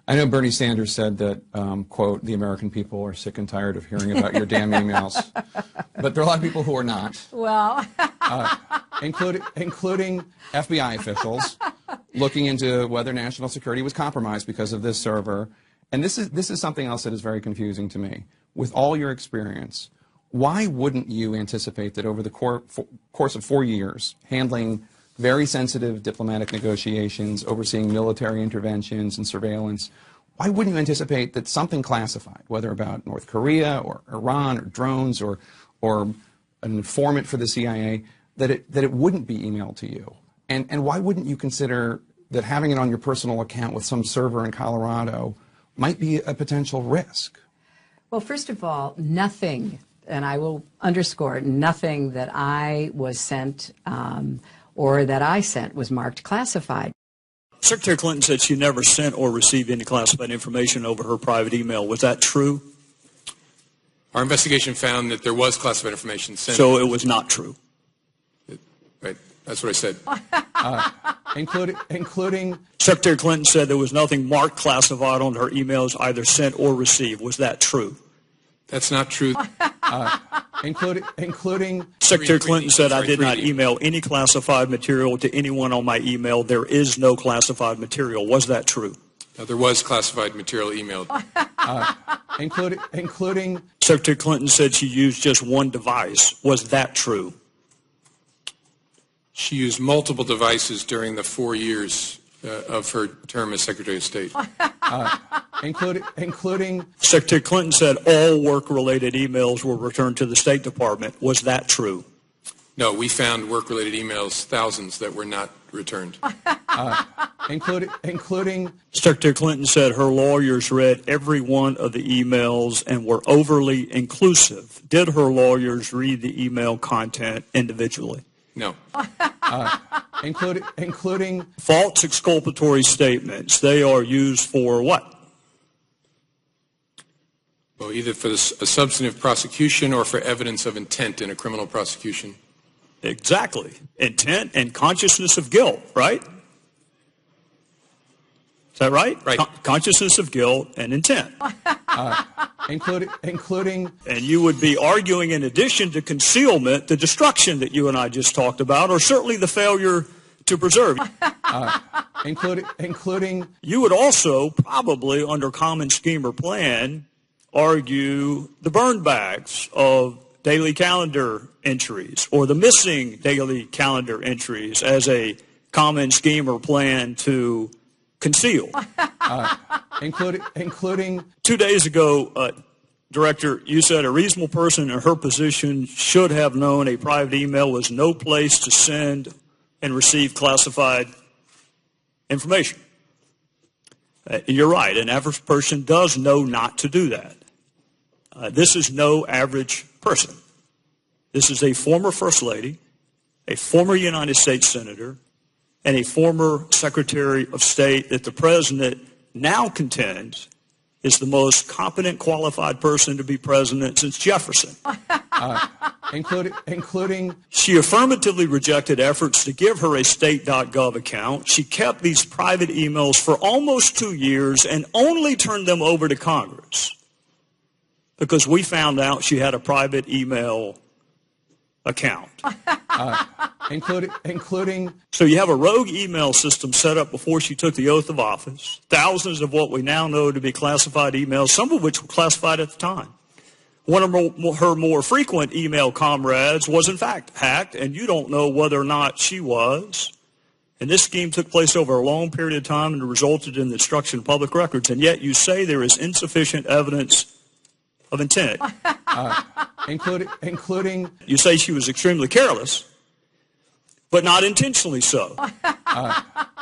I know Bernie Sanders said that, quote, the American people are sick and tired of hearing about your damn emails. But there are a lot of people who are not. Well. Including FBI officials looking into whether national security was compromised because of this server. And this is something else that is very confusing to me. With all your experience, why wouldn't you anticipate that over the course of 4 years, handling very sensitive diplomatic negotiations, overseeing military interventions and surveillance, why wouldn't you anticipate that something classified, whether about North Korea or Iran or drones or an informant for the CIA, that it wouldn't be emailed to you? And why wouldn't you consider that having it on your personal account with some server in Colorado might be a potential risk? Well, first of all, nothing, and I will underscore, nothing that I was sent or that I sent was marked classified. Secretary Clinton said she never sent or received any classified information over her private email. Was that true? Our investigation found that there was classified information sent. So it was not true. Right. That's what I said. Including... Secretary Clinton said there was nothing marked classified on her emails, either sent or received. Was that true? That's not true. Including... Secretary Clinton said I did not email any classified material to anyone on my email. There is no classified material. Was that true? No, there was classified material emailed. Including... Secretary Clinton said she used just one device. Was that true? She used multiple devices during the 4 years of her term as Secretary of State. Including... Secretary Clinton said all work-related emails were returned to the State Department. Was that true? No, we found work-related emails, thousands, that were not returned. Including... Secretary Clinton said her lawyers read every one of the emails and were overly inclusive. Did her lawyers read the email content individually? No. Including... False exculpatory statements. They are used for what? Well, either for a substantive prosecution or for evidence of intent in a criminal prosecution. Exactly. Intent and consciousness of guilt, right? Is that right? Right. Consciousness of guilt and intent. Including... And you would be arguing, in addition to concealment, the destruction that you and I just talked about, or certainly the failure to preserve. Including... You would also probably, under common scheme or plan, argue the burn bags of daily calendar entries or the missing daily calendar entries as a common scheme or plan to conceal. Including... 2 days ago, Director, you said a reasonable person in her position should have known a private email was no place to send and receive classified information. You're right. An average person does know not to do that. This is no average person. This is a former First Lady, a former United States Senator, and a former Secretary of State that the President now contends is the most competent, qualified person to be president since Jefferson. Including... She affirmatively rejected efforts to give her a state.gov account. She kept these private emails for almost 2 years and only turned them over to Congress because we found out she had a private email account. Including... So you have a rogue email system set up before she took the oath of office, thousands of what we now know to be classified emails, some of which were classified at the time. One of her more frequent email comrades was in fact hacked, and you don't know whether or not she was. And this scheme took place over a long period of time and resulted in the destruction of public records, and yet you say there is insufficient evidence of intent. Including... You say she was extremely careless, but not intentionally so.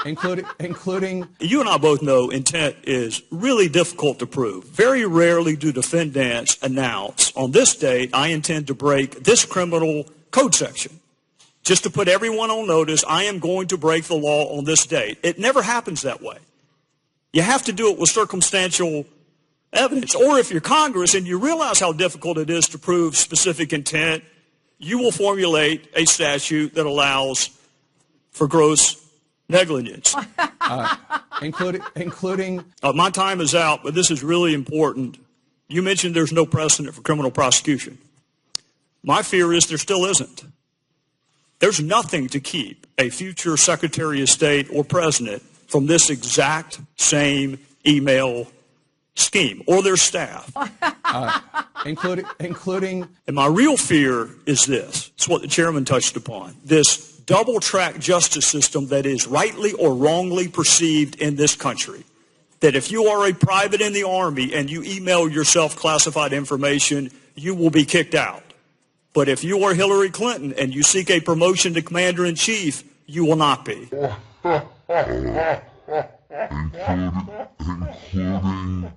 Including... You and I both know intent is really difficult to prove. Very rarely do defendants announce, on this date, I intend to break this criminal code section. Just to put everyone on notice, I am going to break the law on this date. It never happens that way. You have to do it with circumstantial evidence. Or if you're Congress and you realize how difficult it is to prove specific intent, you will formulate a statute that allows for gross negligence. Including My time is out, but this is really important. You mentioned there's no precedent for criminal prosecution. My fear is there still isn't. There's nothing to keep a future Secretary of State or President from this exact same email scheme or their staff. including And my real fear is this. It's what the chairman touched upon. This double-track justice system that is rightly or wrongly perceived in this country. That if you are a private in the Army and you email yourself classified information, you will be kicked out. But if you are Hilary Clinton and you seek a promotion to Commander-in-Chief, you will not be. Including